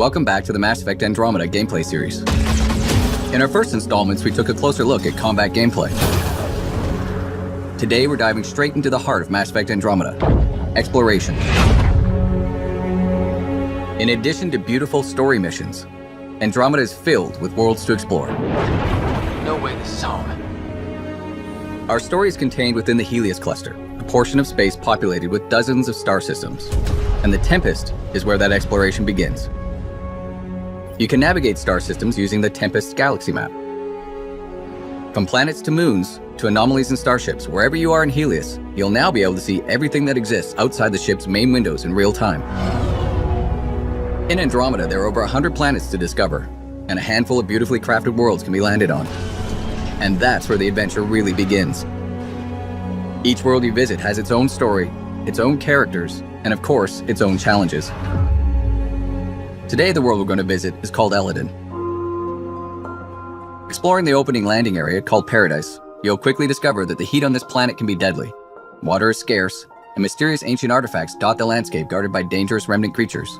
Welcome back to the Mass Effect Andromeda gameplay series. In our first installments, we took a closer look at combat gameplay. Today, we're diving straight into the heart of Mass Effect Andromeda, exploration. In addition to beautiful story missions, Andromeda is filled with worlds to explore. No way this is home. Our story is contained within the Helios cluster, a portion of space populated with dozens of star systems. And the Tempest is where that exploration begins. You can navigate star systems using the Tempest's galaxy map. From planets to moons, to anomalies and starships, wherever you are in Helios, you'll now be able to see everything that exists outside the ship's main windows in real time. In Andromeda, there are over 100 planets to discover, and a handful of beautifully crafted worlds can be landed on. And that's where the adventure really begins. Each world you visit has its own story, its own characters, and of course, its own challenges. Today, the world we're going to visit is called Eladin. Exploring the opening landing area called Paradise, you'll quickly discover that the heat on this planet can be deadly. Water is scarce, and mysterious ancient artifacts dot the landscape guarded by dangerous remnant creatures.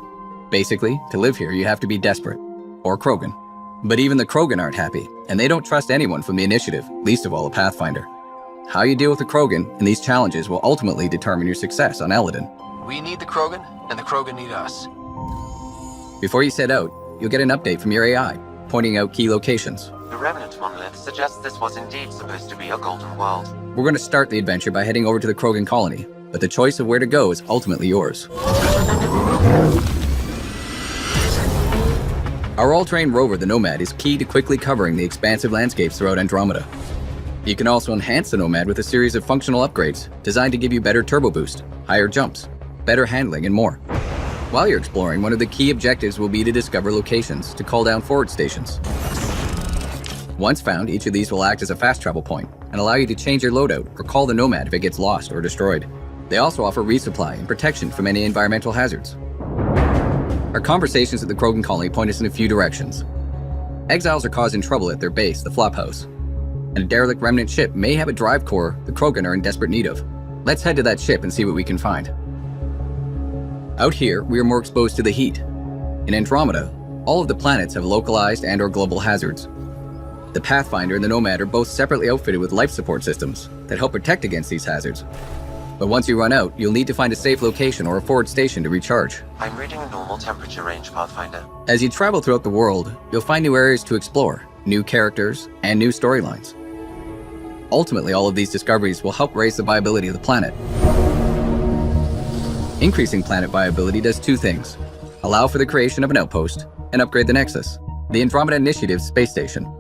Basically, to live here, you have to be desperate, or Krogan. But even the Krogan aren't happy, and they don't trust anyone from the Initiative, least of all a Pathfinder. How you deal with the Krogan and these challenges will ultimately determine your success on Eladin. We need the Krogan, and the Krogan need us. Before you set out, you'll get an update from your AI, pointing out key locations. The Remnant monolith suggests this was indeed supposed to be a golden world. We're going to start the adventure by heading over to the Krogan colony, but the choice of where to go is ultimately yours. Our all-terrain rover, the Nomad, is key to quickly covering the expansive landscapes throughout Andromeda. You can also enhance the Nomad with a series of functional upgrades designed to give you better turbo boost, higher jumps, better handling, and more. While you're exploring, one of the key objectives will be to discover locations to call down forward stations. Once found, each of these will act as a fast travel point and allow you to change your loadout or call the Nomad if it gets lost or destroyed. They also offer resupply and protection from any environmental hazards. Our conversations at the Krogan colony point us in a few directions. Exiles are causing trouble at their base, the Flophouse, and a derelict remnant ship may have a drive core the Krogan are in desperate need of. Let's head to that ship and see what we can find. Out here, we are more exposed to the heat. In Andromeda, all of the planets have localized and/or global hazards. The Pathfinder and the Nomad are both separately outfitted with life support systems that help protect against these hazards. But once you run out, you'll need to find a safe location or a forward station to recharge. I'm reading normal temperature range, Pathfinder. As you travel throughout the world, you'll find new areas to explore, new characters, and new storylines. Ultimately, all of these discoveries will help raise the viability of the planet. Increasing planet viability does two things: allow for the creation of an outpost, and upgrade the Nexus, the Andromeda Initiative's space station.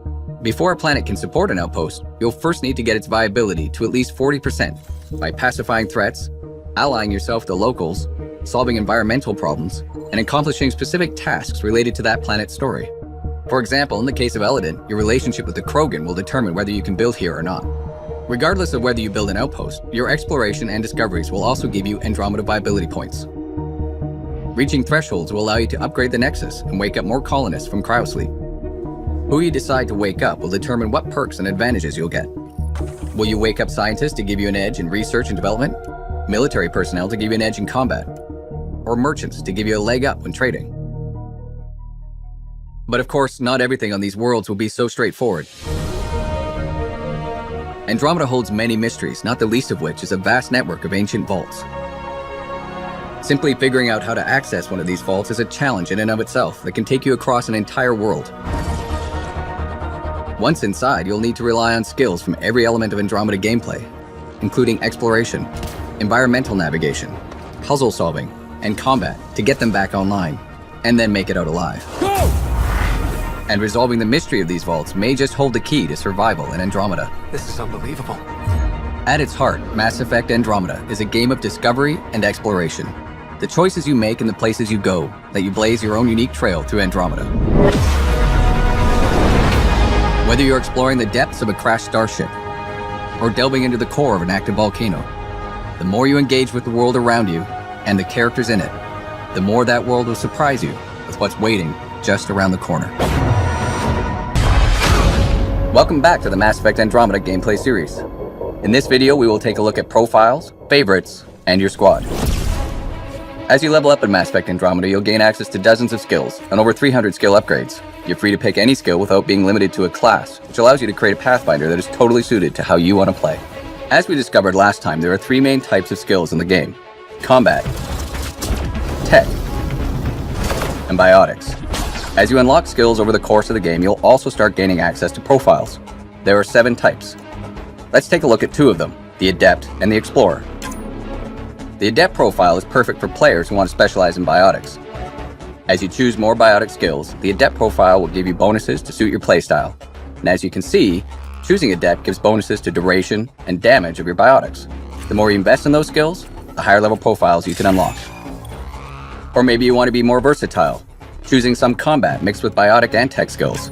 Before a planet can support an outpost, you'll first need to get its viability to at least 40% by pacifying threats, allying yourself to locals, solving environmental problems, and accomplishing specific tasks related to that planet's story. For example, in the case of Eladin, your relationship with the Krogan will determine whether you can build here or not. Regardless of whether you build an outpost, your exploration and discoveries will also give you Andromeda viability points. Reaching thresholds will allow you to upgrade the Nexus and wake up more colonists from cryosleep. Who you decide to wake up will determine what perks and advantages you'll get. Will you wake up scientists to give you an edge in research and development? Military personnel to give you an edge in combat? Or merchants to give you a leg up when trading? But of course, not everything on these worlds will be so straightforward. Andromeda holds many mysteries, not the least of which is a vast network of ancient vaults. Simply figuring out how to access one of these vaults is a challenge in and of itself that can take you across an entire world. Once inside, you'll need to rely on skills from every element of Andromeda gameplay, including exploration, environmental navigation, puzzle solving, and combat to get them back online, and then make it out alive. Go! And resolving the mystery of these vaults may just hold the key to survival in Andromeda. This is unbelievable. At its heart, Mass Effect Andromeda is a game of discovery and exploration. The choices you make and the places you go, that you blaze your own unique trail through Andromeda. Whether you're exploring the depths of a crashed starship, or delving into the core of an active volcano, the more you engage with the world around you and the characters in it, the more that world will surprise you with what's waiting just around the corner. Welcome back to the Mass Effect Andromeda gameplay series. In this video, we will take a look at profiles, favorites, and your squad. As you level up in Mass Effect Andromeda, you'll gain access to dozens of skills and over 300 skill upgrades. You're free to pick any skill without being limited to a class, which allows you to create a Pathfinder that is totally suited to how you want to play. As we discovered last time, there are 3 main types of skills in the game: combat, tech, and biotics. As you unlock skills over the course of the game, you'll also start gaining access to profiles. There are 7 types. Let's take a look at 2 of them, the Adept and the Explorer. The Adept profile is perfect for players who want to specialize in biotics. As you choose more biotic skills, the Adept profile will give you bonuses to suit your playstyle. And as you can see, choosing Adept gives bonuses to duration and damage of your biotics. The more you invest in those skills, the higher level profiles you can unlock. Or maybe you want to be more versatile, choosing some combat mixed with biotic and tech skills.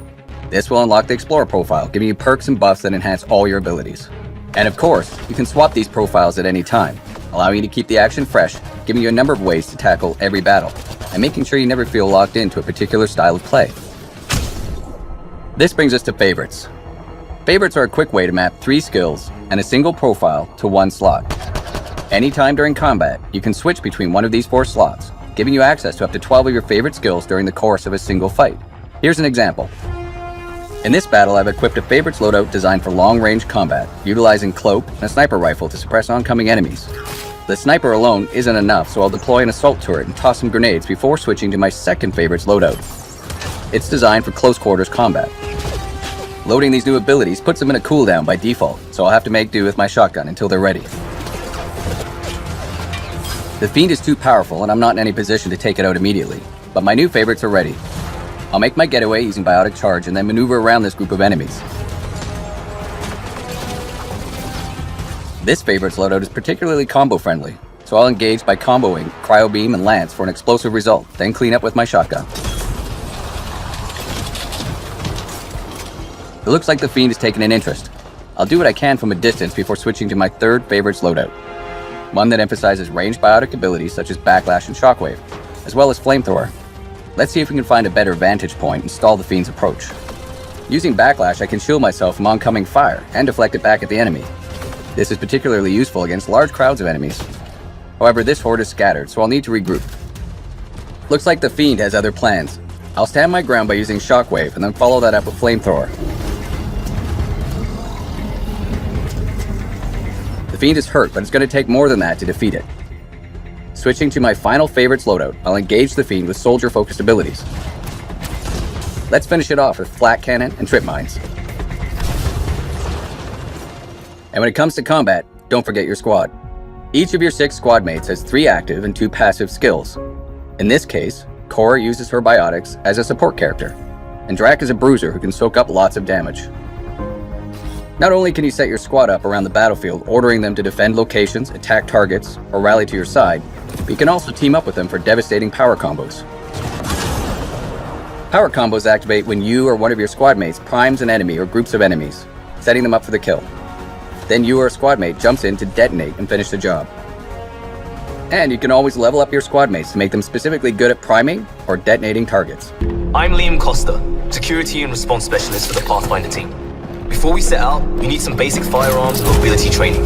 This will unlock the Explorer profile, giving you perks and buffs that enhance all your abilities. And of course, you can swap these profiles at any time, allowing you to keep the action fresh, giving you a number of ways to tackle every battle, and making sure you never feel locked into a particular style of play. This brings us to favorites. Favorites are a quick way to map 3 skills and a single profile to 1 slot. Anytime during combat, you can switch between one of these 4 slots, giving you access to up to 12 of your favorite skills during the course of a single fight. Here's an example. In this battle, I've equipped a favorites loadout designed for long-range combat, utilizing cloak and a sniper rifle to suppress oncoming enemies. The sniper alone isn't enough, so I'll deploy an assault turret and toss some grenades before switching to my second favorites loadout. It's designed for close quarters combat. Loading these new abilities puts them in a cooldown by default, so I'll have to make do with my shotgun until they're ready. The Fiend is too powerful and I'm not in any position to take it out immediately, but my new favorites are ready. I'll make my getaway using Biotic Charge and then maneuver around this group of enemies. This favorites loadout is particularly combo friendly, so I'll engage by comboing Cryo Beam and Lance for an explosive result, then clean up with my shotgun. It looks like the Fiend has taken an interest. I'll do what I can from a distance before switching to my third favorites loadout, one that emphasizes ranged biotic abilities such as Backlash and Shockwave, as well as Flamethrower. Let's see if we can find a better vantage point and stall the Fiend's approach. Using Backlash, I can shield myself from oncoming fire and deflect it back at the enemy. This is particularly useful against large crowds of enemies. However, this horde is scattered, so I'll need to regroup. Looks like the Fiend has other plans. I'll stand my ground by using Shockwave and then follow that up with Flamethrower. The Fiend is hurt, but it's going to take more than that to defeat it. Switching to my final favorites loadout, I'll engage the Fiend with soldier-focused abilities. Let's finish it off with Flak Cannon and Trip Mines. And when it comes to combat, don't forget your squad. Each of your 6 squad mates has 3 active and 2 passive skills. In this case, Cora uses her biotics as a support character, and Drac is a bruiser who can soak up lots of damage. Not only can you set your squad up around the battlefield, ordering them to defend locations, attack targets, or rally to your side, but you can also team up with them for devastating power combos. Power combos activate when you or one of your squad mates primes an enemy or groups of enemies, setting them up for the kill. Then you or a squad mate jumps in to detonate and finish the job. And you can always level up your squad mates to make them specifically good at priming or detonating targets. I'm Liam Costa, Security and Response Specialist for the Pathfinder team. Before we set out, we need some basic firearms and mobility training.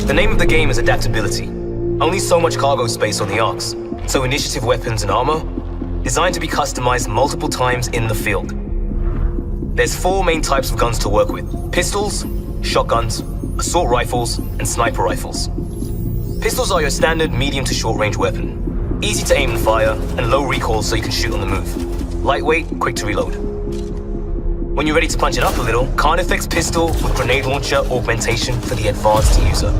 The name of the game is adaptability. Only so much cargo space on the Arks, so initiative weapons and armor, designed to be customized multiple times in the field. There's 4 main types of guns to work with: pistols, shotguns, assault rifles, and sniper rifles. Pistols are your standard medium to short range weapon. Easy to aim and fire, and low recoil so you can shoot on the move. Lightweight, quick to reload. When you're ready to punch it up a little, Carnifex pistol with grenade launcher augmentation for the advanced user.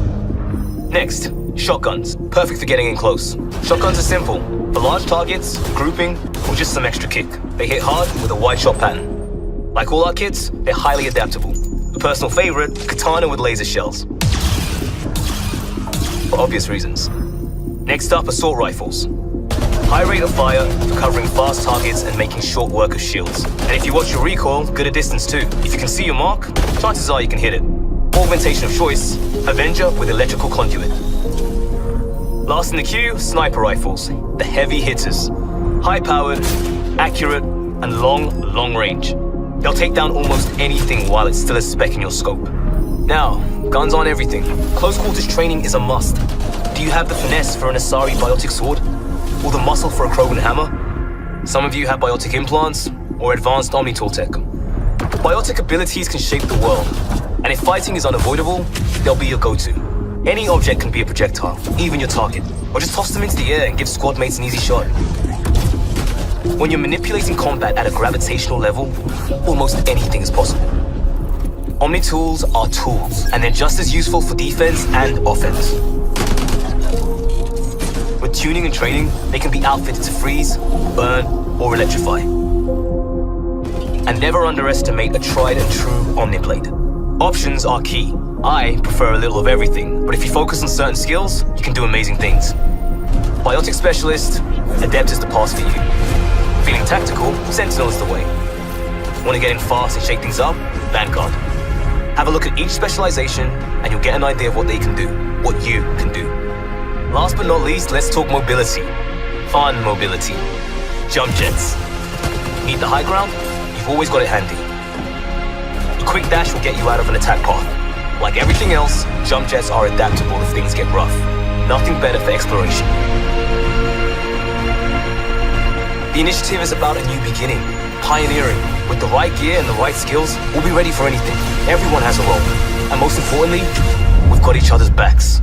Next, shotguns, perfect for getting in close. Shotguns are simple, for large targets, grouping, or just some extra kick. They hit hard with a wide shot pattern. Like all our kits, they're highly adaptable. A personal favorite, katana with laser shells. For obvious reasons. Next up, assault rifles. High rate of fire, covering fast targets and making short work of shields. And if you watch your recoil, good at distance too. If you can see your mark, chances are you can hit it. Augmentation of choice, Avenger with electrical conduit. Last in the queue, sniper rifles, the heavy hitters. High-powered, accurate, and long range. They'll take down almost anything while it's still a speck in your scope. Now, guns aren't everything. Close quarters training is a must. Do you have the finesse for an Asari biotic sword? or the muscle for a Krogan hammer. Some of you have biotic implants or advanced Omnitool tech. Biotic abilities can shape the world, and if fighting is unavoidable, they'll be your go-to. Any object can be a projectile, even your target, or just toss them into the air and give squad mates an easy shot. When you're manipulating combat at a gravitational level, almost anything is possible. Omnitools are tools, and they're just as useful for defense and offense. With tuning and training, they can be outfitted to freeze, burn, or electrify. And never underestimate a tried and true Omniblade. Options are key. I prefer a little of everything, but if you focus on certain skills, you can do amazing things. Biotic Specialist, Adept is the path for you. Feeling tactical, Sentinel is the way. Want to get in fast and shake things up? Vanguard. Have a look at each specialization, and you'll get an idea of what they can do, what you can do. Last but not least, let's talk mobility. Fun mobility. Jump jets. Need the high ground? You've always got it handy. A quick dash will get you out of an attack path. Like everything else, jump jets are adaptable if things get rough. Nothing better for exploration. The initiative is about a new beginning, pioneering. With the right gear and the right skills, we'll be ready for anything. Everyone has a role. And most importantly, we've got each other's backs.